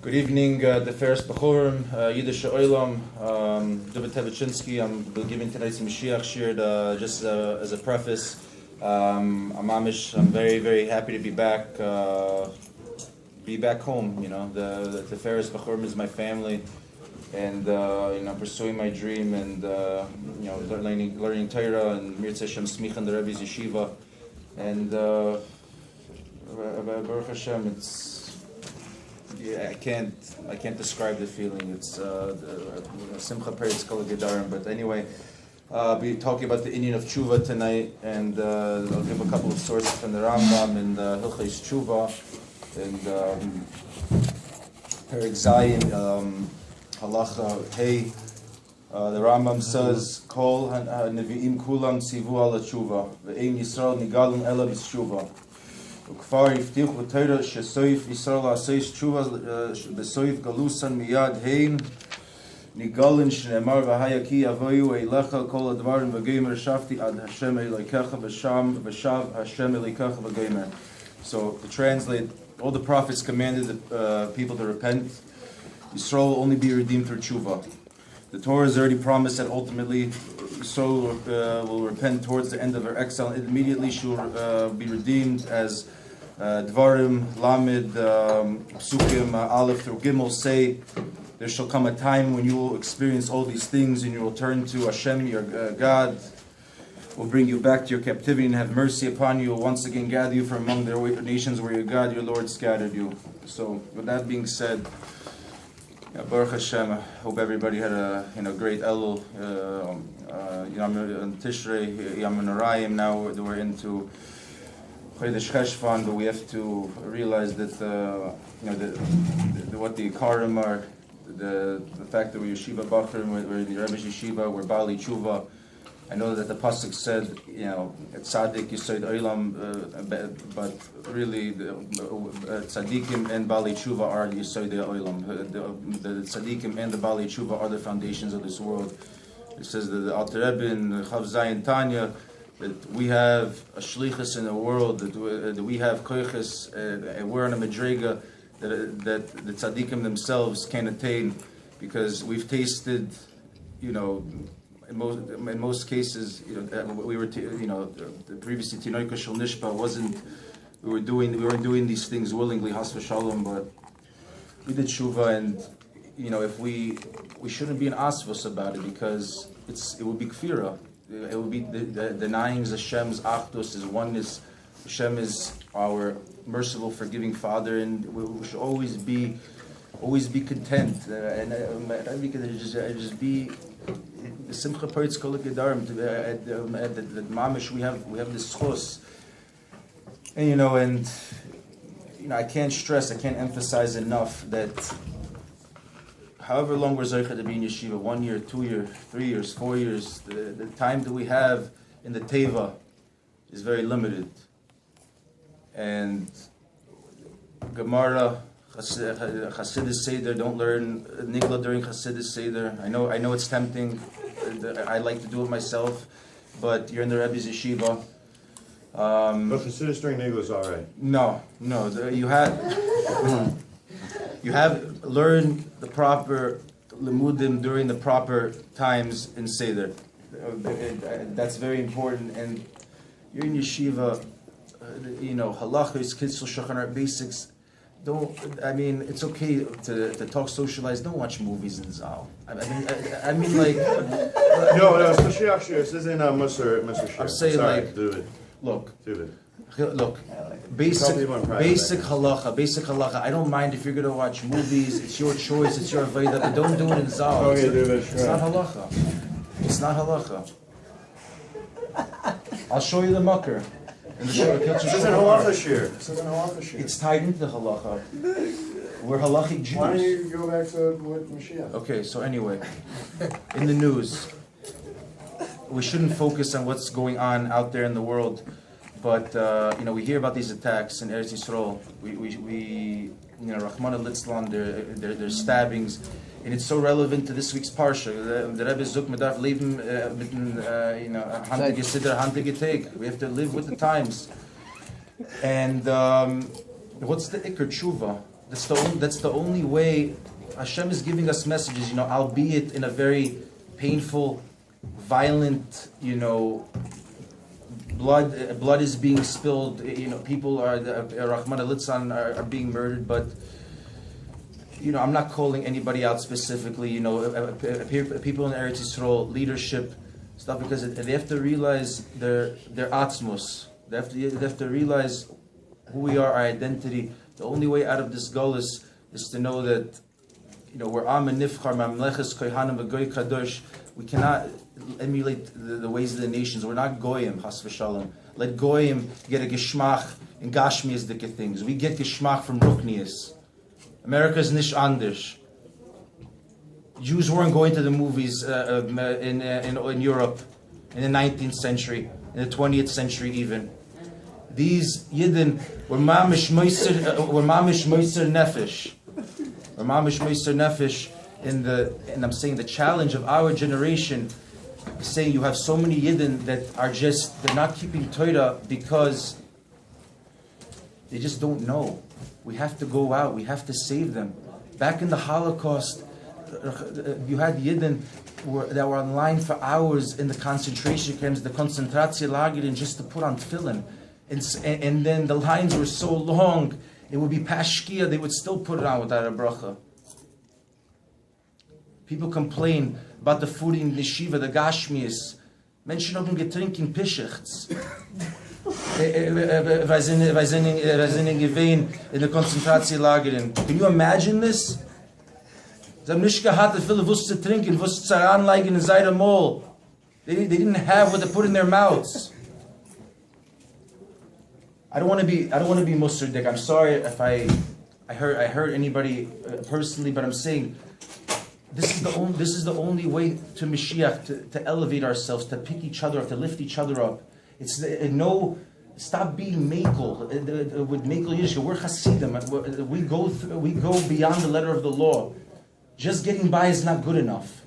Good evening, Tiferes, Bochurim, Yiddish Oilam, Duvid Tabaczynski. I'm giving tonight's Moshiach Shiur just as a preface. I'm very, very happy to be back home. You know, the Tiferes Bochurim is my family, and pursuing my dream and learning Torah and Mirz Hashem Smicha in the Rebbe's Yeshiva, and Baruch Hashem, it's. Yeah, I can't describe the feeling. It's Simcha Peretz Kol Gedarim. But anyway, I'll be talking about the Inyan of Tshuva tonight, and I'll give a couple of sources from the Rambam and Hilchos Tshuva and Perek Zayin Halacha Hey. The Rambam says, Kol Nevi'im Kulam Tzivu Ala Tshuva Ve'ein Yisrael Nigalun Ela B'Tshuva. וכפר הבטיח בתורה שסויף ישראל לעשות תשובה בסויף גלוסן מיד הן ניגלן שנאמר והיה כי יבואו אליך כל הדברים וגמר שבתי עד השם אלוהיך ושב השם אלוהיך וגמר. So to translate, all the prophets commanded the people to repent. Yisrael will only be redeemed through tshuva. The Torah has already promised that ultimately Yisrael will repent towards the end of her exile, and immediately she will be redeemed, as Dvarim, Lamed, Psukim, Aleph through Gimel say, there shall come a time when you will experience all these things and you will turn to Hashem, your God, will bring you back to your captivity and have mercy upon you, will once again gather you from among the nations where your God, your Lord, scattered you. So, with that being said, Baruch Hashem, I hope everybody had a great Elul. On Tishrei, Yom Narayim, now we're into Chodesh Cheshvan, but we have to realize that what the Ikarim are, the fact that we're Yeshiva Bochurim, we're the Rebbe's Yeshiva, we're Bali Tshuva. I know that the pasuk said, it's Tzaddik Yisod Olam, but really the Tzaddikim and Bali Tshuva are Yisod Olam. The Tzaddikim and the Bali Tshuva are the foundations of this world. It says that the Alter Rebbe in Chav Zayin Tanya, that we have a shlichus in the world, that we have koiches, and we're on a madrega that the tzaddikim themselves can't attain, because we've tasted, in most cases, we were, previously Tinoika Shel Nishpa wasn't, we weren't doing these things willingly, Has v'Shalom, but we did tshuva, and if we shouldn't be an asvos about it, because it would be kfira. It would be denying Hashem's achdus, His oneness. Hashem is our merciful, forgiving Father, and we should always be content, and just be the Simcha Peretz Kol Gedarim. That mamish we have this chos, and I can't emphasize enough that however long we're Zocheh to be in Yeshiva, 1 year, 2 years, 3 years, 4 years, the time that we have in the Teva is very limited. And Gemara, Chassidus Seder, don't learn Nigla during Chassidus Seder. I know it's tempting. I like to do it myself, but you're in the Rebbe's Yeshiva. But Chassidus during Nigla is all right. No, you have learned the proper limudim during the proper times in Seder. That's very important. And you're in yeshiva, halachos, kitzur, shulchan aruch, basics. It's okay to talk, socialize. Don't watch movies in Zal. No, it's Moshiach Shiur. This isn't Mr. Shiur. I'm saying, Duvid. Look, basic halacha. I don't mind if you're going to watch movies. It's your choice. It's your avodah, but don't do it in Zal. It's not halacha. It's not halacha. I'll show you the mucker. This isn't halacha shiur. It's tied into the halacha. We're halachic Jews. Why don't you go back to what Moshiach? Okay, so anyway, in the news, we shouldn't focus on what's going on out there in the world. But we hear about these attacks in Eretz Yisrael. We Rahman al-Litzlan, their stabbings, and it's so relevant to this week's parsha. The Rebbe Zuk Medarf Leben mitten Hand Gesider, Hand Geteg. We have to live with the times. And what's the Iker Tshuva? That's the only way. Hashem is giving us messages, albeit in a very painful, violent, blood is being spilled. People Rahman al-Litzan are being murdered, but. I'm not calling anybody out specifically. People in Eretz Yisrael, leadership, stuff, because they have to realize their atzmus. They have to realize who we are, our identity. The only way out of this Geulah is to know that, we're Am Nifchar, Mamleches Kohanim V'Goy Kadosh. We cannot emulate the ways of the nations. We're not goyim, Chas v'Shalom. Let goyim get a geschmach in Gashmias dike things. We get geschmach from Ruchnias. America's nish anders. Jews weren't going to the movies in Europe in the 19th century, in the 20th century even. These Yidden were mamish moiser nefesh. Were mamish moiser nefesh and I'm saying the challenge of our generation is saying you have so many Yidden that they're not keeping Torah because they just don't know. We have to go out. We have to save them. Back in the Holocaust, you had Yidden that were online for hours in the concentration camps, the Konzentrationslager, just to put on tefillin. And then the lines were so long, it would be pashkia, they would still put it on without a bracha. People complain about the food in Yeshiva, the Gashmias. Menschen haben getrinken Pischichts. Wij zijn gewesen in de concentratielageren. Can you imagine this? Ze hebben niet gehad te veel wust te drinken, wust ze aanleggen in zijde mol. They didn't have what to put in their mouths. I don't want to be Musardik. I'm sorry if I hurt anybody personally, but I'm saying this is the only way to Mashiach, to elevate ourselves, to pick each other up, to lift each other up. Stop being makel with makel Yiddish. We're Hasidim. We go beyond the letter of the law. Just getting by is not good enough.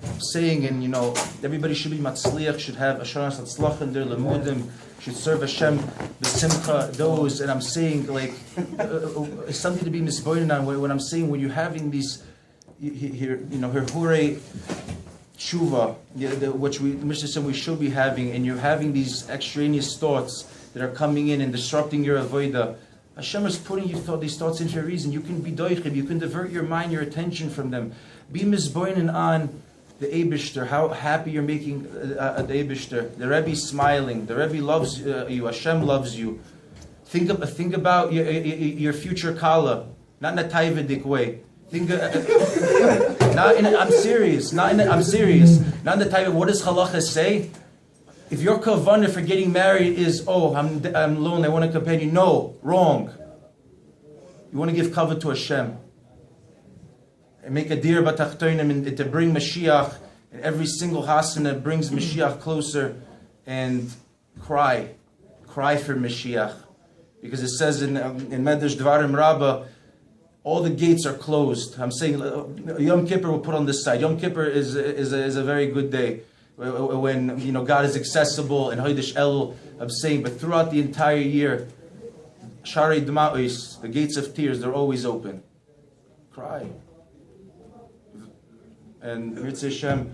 I'm saying, and everybody should be matzliach, should have asharas hatzlach in their lemudim, should serve Hashem b'simcha those. And I'm saying, it's something to be misboined on. When I'm saying, when you're having these, herhure tshuva, which Mr. said we should be having, and you're having these extraneous thoughts that are coming in and disrupting your avodah, Hashem is putting these thoughts in for a reason. You can be doichib, you can divert your mind, your attention from them. Be misboinen on the Eibishter, how happy you're making the Eibishter. The Rebbe smiling, the Rebbe loves you, Hashem loves you. Think about your future kala, not in a taivadik way. I'm serious. Not in the type of what does halacha say? If your kavanah for getting married is, I'm lonely, I want a companion. No, wrong. You want to give kavod to Hashem. And make a dir batachtoinim and to bring Mashiach. And every single hasana brings Mashiach closer. And cry for Mashiach. Because it says in Medrash Dvarim Rabbah, all the gates are closed. I'm saying Yom Kippur will put on this side. Yom Kippur is a very good day when God is accessible and Hodesh Elul. I'm saying, but throughout the entire year, Sharei D'ma'os, the gates of tears, they're always open. Cry. And Mitzvah Hashem,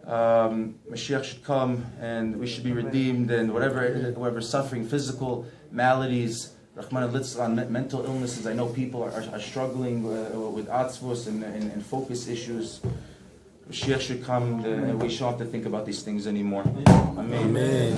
Mashiach should come and we should be redeemed, and whatever suffering, physical maladies, Rahman al-Litzlan, mental illnesses. I know people are struggling with atzvos and focus issues. Mashiach should come and we shouldn't have to think about these things anymore. Amen. Amen.